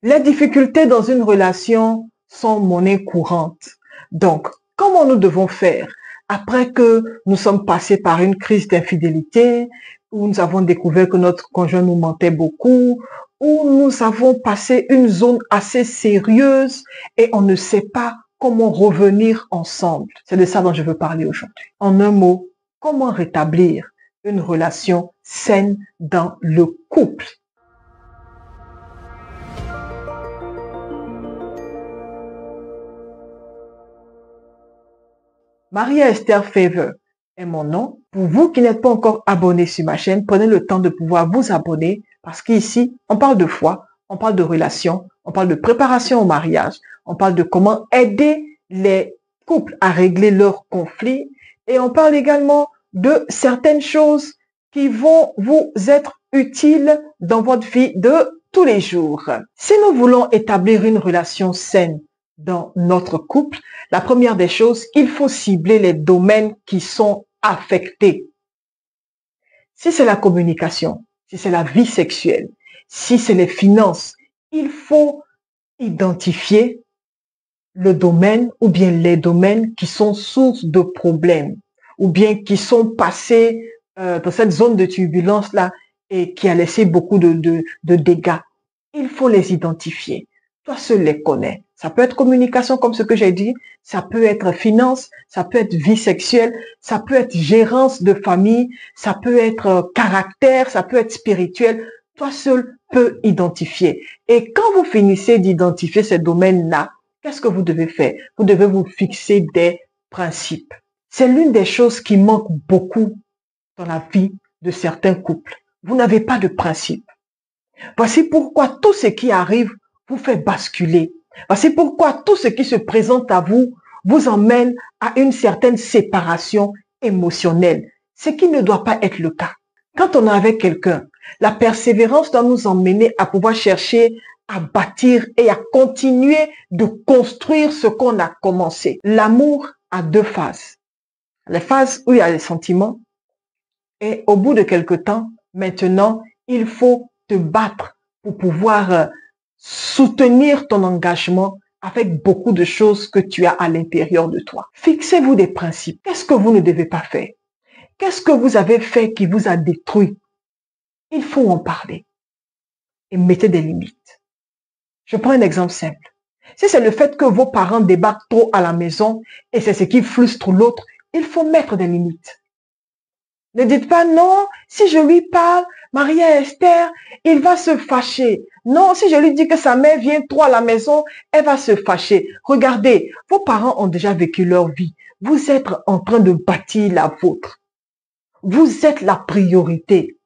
Les difficultés dans une relation sont monnaie courante. Donc, comment nous devons faire après que nous sommes passés par une crise d'infidélité, où nous avons découvert que notre conjoint nous mentait beaucoup, où nous avons passé une zone assez sérieuse et on ne sait pas comment revenir ensemble. C'est de ça dont je veux parler aujourd'hui. En un mot, comment rétablir une relation saine dans le couple. Maria Esther Favor est mon nom. Pour vous qui n'êtes pas encore abonné sur ma chaîne, prenez le temps de pouvoir vous abonner parce qu'ici, on parle de foi, on parle de relations, on parle de préparation au mariage, on parle de comment aider les couples à régler leurs conflits et on parle également de certaines choses qui vont vous être utiles dans votre vie de tous les jours. Si nous voulons établir une relation saine dans notre couple, la première des choses, il faut cibler les domaines qui sont affectés. Si c'est la communication, si c'est la vie sexuelle, si c'est les finances, il faut identifier le domaine ou bien les domaines qui sont source de problèmes ou bien qui sont passés dans cette zone de turbulence-là et qui a laissé beaucoup de dégâts. Il faut les identifier. Toi seul les connais. Ça peut être communication comme ce que j'ai dit, ça peut être finance, ça peut être vie sexuelle, ça peut être gérance de famille, ça peut être caractère, ça peut être spirituel. Toi seul peux identifier. Et quand vous finissez d'identifier ces domaines-là, qu'est-ce que vous devez faire? Vous devez vous fixer des principes. C'est l'une des choses qui manque beaucoup dans la vie de certains couples. Vous n'avez pas de principes. Voici pourquoi tout ce qui arrive vous fait basculer. Voici pourquoi tout ce qui se présente à vous vous emmène à une certaine séparation émotionnelle, ce qui ne doit pas être le cas. Quand on est avec quelqu'un, la persévérance doit nous emmener à pouvoir chercher à bâtir et à continuer de construire ce qu'on a commencé. L'amour a deux phases. Les phases où il y a les sentiments et au bout de quelque temps, maintenant, il faut te battre pour pouvoir soutenir ton engagement avec beaucoup de choses que tu as à l'intérieur de toi. Fixez-vous des principes. Qu'est-ce que vous ne devez pas faire? Qu'est-ce que vous avez fait qui vous a détruit? Il faut en parler et mettez des limites. Je prends un exemple simple. Si c'est le fait que vos parents débarquent trop à la maison et c'est ce qui frustre l'autre, il faut mettre des limites. Ne dites pas non, si je lui parle, Maria Esther, il va se fâcher. Non, si je lui dis que sa mère vient trop à la maison, elle va se fâcher. Regardez, vos parents ont déjà vécu leur vie. Vous êtes en train de bâtir la vôtre. Vous êtes la priorité.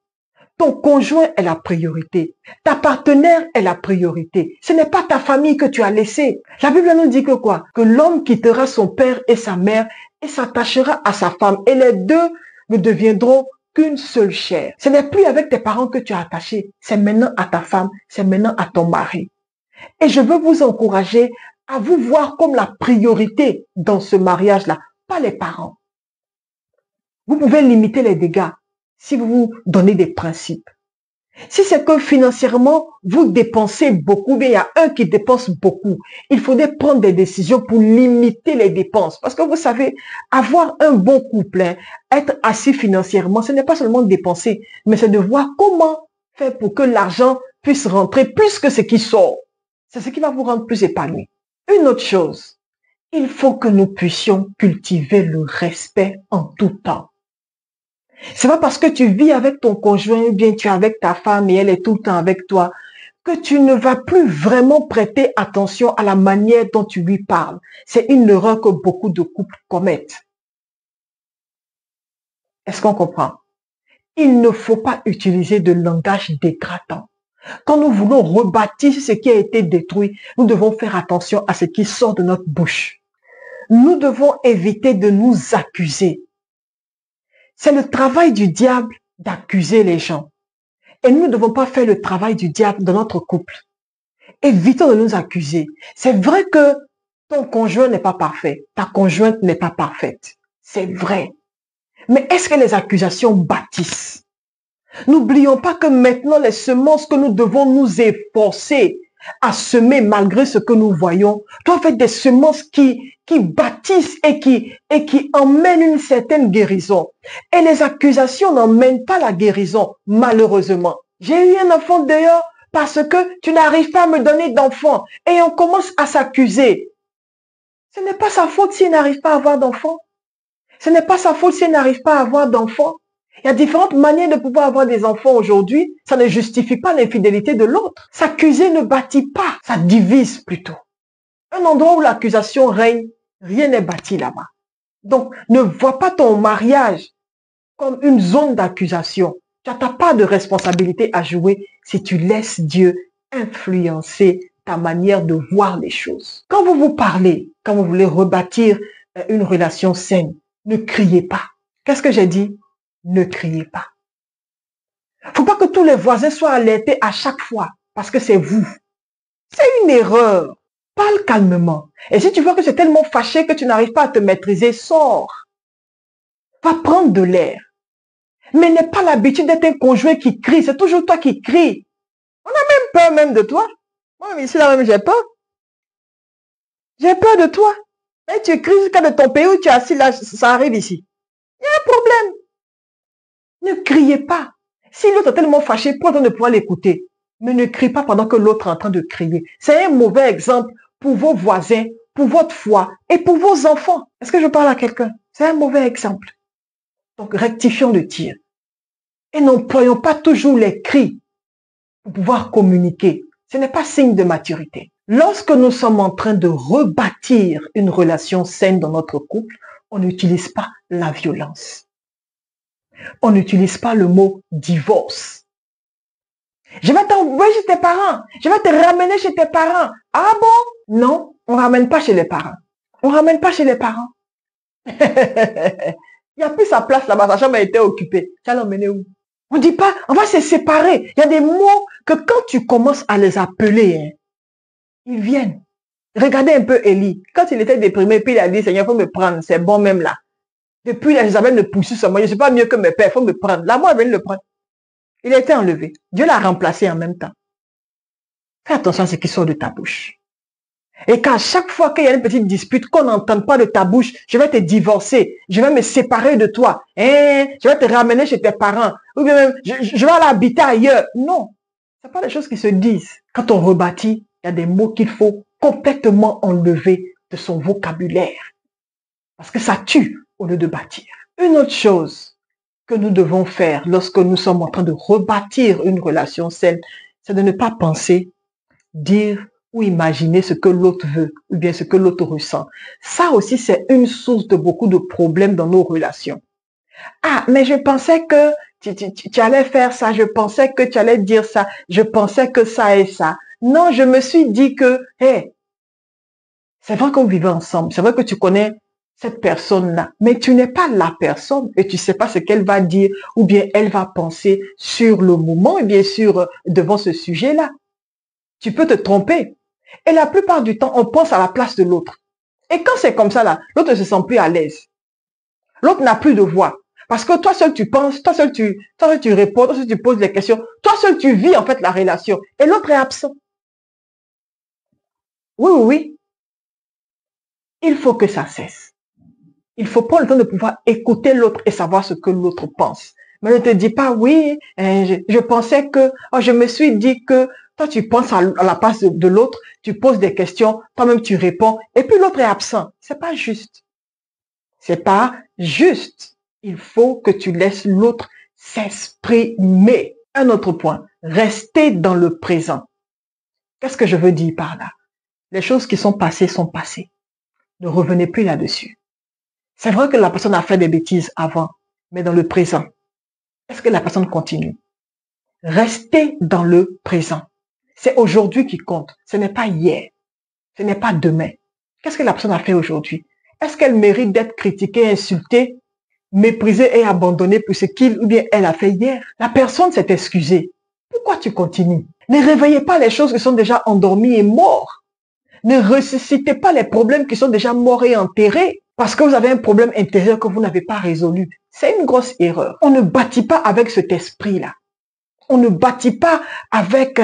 Ton conjoint est la priorité. Ta partenaire est la priorité. Ce n'est pas ta famille que tu as laissée. La Bible nous dit que quoi? Que l'homme quittera son père et sa mère et s'attachera à sa femme. Et les deux ne deviendront qu'une seule chair. Ce n'est plus avec tes parents que tu es attaché. C'est maintenant à ta femme. C'est maintenant à ton mari. Et je veux vous encourager à vous voir comme la priorité dans ce mariage-là, pas les parents. Vous pouvez limiter les dégâts si vous vous donnez des principes. Si c'est que financièrement, vous dépensez beaucoup, bien il y a un qui dépense beaucoup, il faudrait prendre des décisions pour limiter les dépenses. Parce que vous savez, avoir un bon couple, être assis financièrement, ce n'est pas seulement dépenser, mais c'est de voir comment faire pour que l'argent puisse rentrer plus que ce qui sort. C'est ce qui va vous rendre plus épanoui. Une autre chose, il faut que nous puissions cultiver le respect en tout temps. C'est pas parce que tu vis avec ton conjoint ou bien tu es avec ta femme et elle est tout le temps avec toi que tu ne vas plus vraiment prêter attention à la manière dont tu lui parles. C'est une erreur que beaucoup de couples commettent. Est-ce qu'on comprend? Il ne faut pas utiliser de langage dégradant. Quand nous voulons rebâtir ce qui a été détruit, nous devons faire attention à ce qui sort de notre bouche. Nous devons éviter de nous accuser. C'est le travail du diable d'accuser les gens. Et nous ne devons pas faire le travail du diable dans notre couple. Évitons de nous accuser. C'est vrai que ton conjoint n'est pas parfait. Ta conjointe n'est pas parfaite. C'est vrai. Mais est-ce que les accusations bâtissent? N'oublions pas que maintenant, les semences que nous devons nous efforcer à semer malgré ce que nous voyons, doivent être des semences qui bâtissent et qui emmènent une certaine guérison. Et les accusations n'emmènent pas la guérison, malheureusement. J'ai eu un enfant dehors parce que tu n'arrives pas à me donner d'enfant. Et on commence à s'accuser. Ce n'est pas sa faute s'il n'arrive pas à avoir d'enfant. Ce n'est pas sa faute s'il n'arrive pas à avoir d'enfant. Il y a différentes manières de pouvoir avoir des enfants aujourd'hui. Ça ne justifie pas l'infidélité de l'autre. S'accuser ne bâtit pas, ça divise plutôt. Un endroit où l'accusation règne, rien n'est bâti là-bas. Donc, ne vois pas ton mariage comme une zone d'accusation. Tu n'as pas de responsabilité à jouer si tu laisses Dieu influencer ta manière de voir les choses. Quand vous vous parlez, quand vous voulez rebâtir une relation saine, ne criez pas. Qu'est-ce que j'ai dit? Ne criez pas. Faut pas que tous les voisins soient alertés à chaque fois, parce que c'est vous. C'est une erreur. Parle calmement. Et si tu vois que c'est tellement fâché que tu n'arrives pas à te maîtriser, sors. Va prendre de l'air. Mais n'aie pas l'habitude d'être un conjoint qui crie. C'est toujours toi qui cries. On a même peur même de toi. Moi, ici, là même, j'ai peur. J'ai peur de toi. Et tu cries jusqu'à de ton pays où tu es assis là, ça arrive ici. Il y a un problème. Ne criez pas. Si l'autre est tellement fâché, prends le temps de pouvoir l'écouter. Mais ne crie pas pendant que l'autre est en train de crier. C'est un mauvais exemple pour vos voisins, pour votre foi et pour vos enfants. Est-ce que je parle à quelqu'un? C'est un mauvais exemple. Donc, rectifions le tir. Et n'employons pas toujours les cris pour pouvoir communiquer. Ce n'est pas signe de maturité. Lorsque nous sommes en train de rebâtir une relation saine dans notre couple, on n'utilise pas la violence. On n'utilise pas le mot divorce. Je vais t'envoyer chez tes parents. Je vais te ramener chez tes parents. Ah bon? Non, on ne ramène pas chez les parents. On ne ramène pas chez les parents. Il n'y a plus sa place là-bas. Sa chambre a été occupée. Tu vas l'emmener où? On ne dit pas, on va se séparer. Il y a des mots que quand tu commences à les appeler, ils viennent. Regardez un peu Élie. Quand il était déprimé, puis il a dit, Seigneur, il faut me prendre. C'est bon même là. Depuis là, Jézabel ne pousse sur moi. Je ne suis pas mieux que mes pères. Il faut me prendre. Là, moi, elle vient le prendre. Il a été enlevé. Dieu l'a remplacé en même temps. Fais attention à ce qui sort de ta bouche. Et qu'à chaque fois qu'il y a une petite dispute, qu'on n'entende pas de ta bouche, je vais te divorcer, je vais me séparer de toi, je vais te ramener chez tes parents, ou bien même, je vais aller habiter ailleurs. Non, ce n'est pas des choses qui se disent. Quand on rebâtit, il y a des mots qu'il faut complètement enlever de son vocabulaire. Parce que ça tue au lieu de bâtir. Une autre chose que nous devons faire lorsque nous sommes en train de rebâtir une relation saine, c'est de ne pas penser, dire ou imaginer ce que l'autre veut ou bien ce que l'autre ressent. Ça aussi, c'est une source de beaucoup de problèmes dans nos relations. Ah, mais je pensais que tu allais faire ça, je pensais que tu allais dire ça, je pensais que ça et ça. Non, je me suis dit que, c'est vrai qu'on vivait ensemble, c'est vrai que tu connais cette personne-là, mais tu n'es pas la personne et tu ne sais pas ce qu'elle va dire ou bien elle va penser sur le moment et bien sûr devant ce sujet-là. Tu peux te tromper. Et la plupart du temps, on pense à la place de l'autre. Et quand c'est comme ça, là, l'autre ne se sent plus à l'aise. L'autre n'a plus de voix. Parce que toi seul tu penses, toi seul tu réponds, toi seul tu poses les questions, toi seul tu vis en fait la relation. Et l'autre est absent. Oui, oui, oui. Il faut que ça cesse. Il faut prendre le temps de pouvoir écouter l'autre et savoir ce que l'autre pense. Mais ne te dis pas, oui, je pensais que, je me suis dit que, toi tu penses à la place de l'autre, tu poses des questions, toi-même tu réponds, et puis l'autre est absent. C'est pas juste. C'est pas juste. Il faut que tu laisses l'autre s'exprimer. Un autre point, rester dans le présent. Qu'est-ce que je veux dire par là? Les choses qui sont passées sont passées. Ne revenez plus là-dessus. C'est vrai que la personne a fait des bêtises avant, mais dans le présent, est-ce que la personne continue? Restez dans le présent. C'est aujourd'hui qui compte. Ce n'est pas hier. Ce n'est pas demain. Qu'est-ce que la personne a fait aujourd'hui? Est-ce qu'elle mérite d'être critiquée, insultée, méprisée et abandonnée pour ce qu'il ou bien elle a fait hier? La personne s'est excusée. Pourquoi tu continues? Ne réveillez pas les choses qui sont déjà endormies et mortes. Ne ressuscitez pas les problèmes qui sont déjà morts et enterrés parce que vous avez un problème intérieur que vous n'avez pas résolu. C'est une grosse erreur. On ne bâtit pas avec cet esprit-là. On ne bâtit pas avec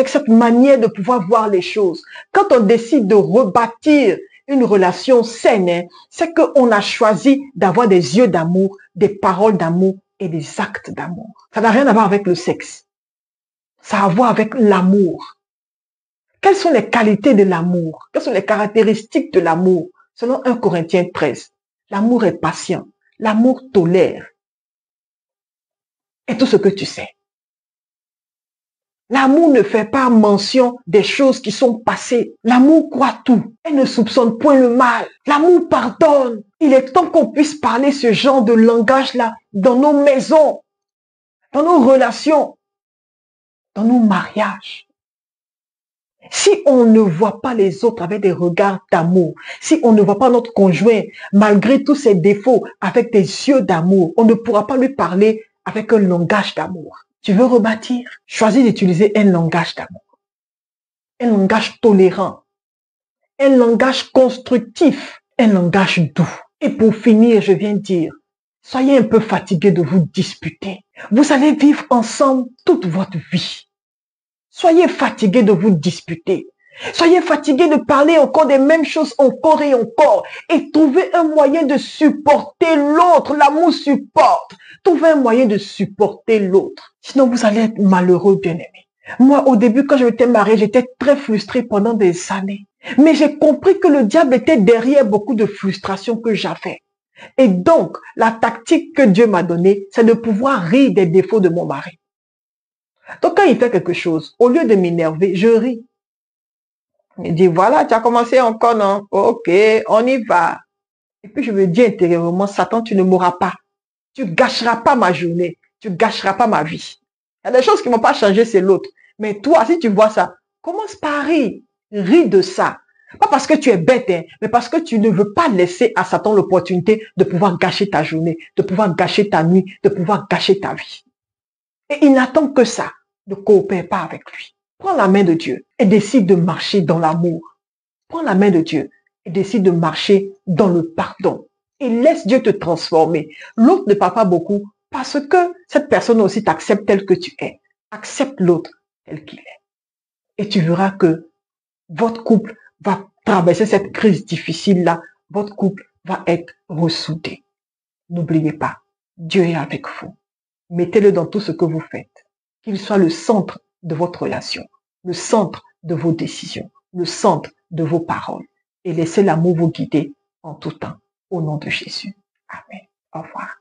cette manière de pouvoir voir les choses. Quand on décide de rebâtir une relation saine, hein, c'est qu'on a choisi d'avoir des yeux d'amour, des paroles d'amour et des actes d'amour. Ça n'a rien à voir avec le sexe. Ça a à voir avec l'amour. Quelles sont les qualités de l'amour? Quelles sont les caractéristiques de l'amour? Selon 1 Corinthiens 13, l'amour est patient, l'amour tolère. Et tout ce que tu sais. L'amour ne fait pas mention des choses qui sont passées. L'amour croit tout. Elle ne soupçonne point le mal. L'amour pardonne. Il est temps qu'on puisse parler ce genre de langage-là dans nos maisons, dans nos relations, dans nos mariages. Si on ne voit pas les autres avec des regards d'amour, si on ne voit pas notre conjoint, malgré tous ses défauts, avec des yeux d'amour, on ne pourra pas lui parler avec un langage d'amour. Tu veux rebâtir? Choisis d'utiliser un langage d'amour, un langage tolérant, un langage constructif, un langage doux. Et pour finir, je viens dire, soyez un peu fatigués de vous disputer. Vous allez vivre ensemble toute votre vie. Soyez fatigués de vous disputer. Soyez fatigués de parler encore des mêmes choses encore et encore. Et trouvez un moyen de supporter l'autre. L'amour supporte. Trouvez un moyen de supporter l'autre. Sinon, vous allez être malheureux, bien-aimés. Moi, au début, quand je m'étais mariée, j'étais très frustrée pendant des années. Mais j'ai compris que le diable était derrière beaucoup de frustrations que j'avais. Et donc, la tactique que Dieu m'a donnée, c'est de pouvoir rire des défauts de mon mari. Donc, quand il fait quelque chose, au lieu de m'énerver, je ris. Il dit, voilà, tu as commencé encore, non? Ok, on y va. Et puis, je me dis intérieurement, Satan, tu ne mourras pas. Tu gâcheras pas ma journée. Tu gâcheras pas ma vie. Il y a des choses qui ne vont pas changer, c'est l'autre. Mais toi, si tu vois ça, commence par rire. Ris de ça. Pas parce que tu es bête, hein, mais parce que tu ne veux pas laisser à Satan l'opportunité de pouvoir gâcher ta journée, de pouvoir gâcher ta nuit, de pouvoir gâcher ta vie. Et il n'attend que ça. Ne coopère pas avec lui. Prends la main de Dieu et décide de marcher dans l'amour. Prends la main de Dieu et décide de marcher dans le pardon. Et laisse Dieu te transformer. L'autre ne parle pas beaucoup parce que cette personne aussi t'accepte tel que tu es. Accepte l'autre tel qu'il est. Et tu verras que votre couple va traverser cette crise difficile-là. Votre couple va être ressoudé. N'oubliez pas, Dieu est avec vous. Mettez-le dans tout ce que vous faites. Qu'il soit le centre de votre relation, le centre de vos décisions, le centre de vos paroles. Et laissez l'amour vous guider en tout temps. Au nom de Jésus. Amen. Au revoir.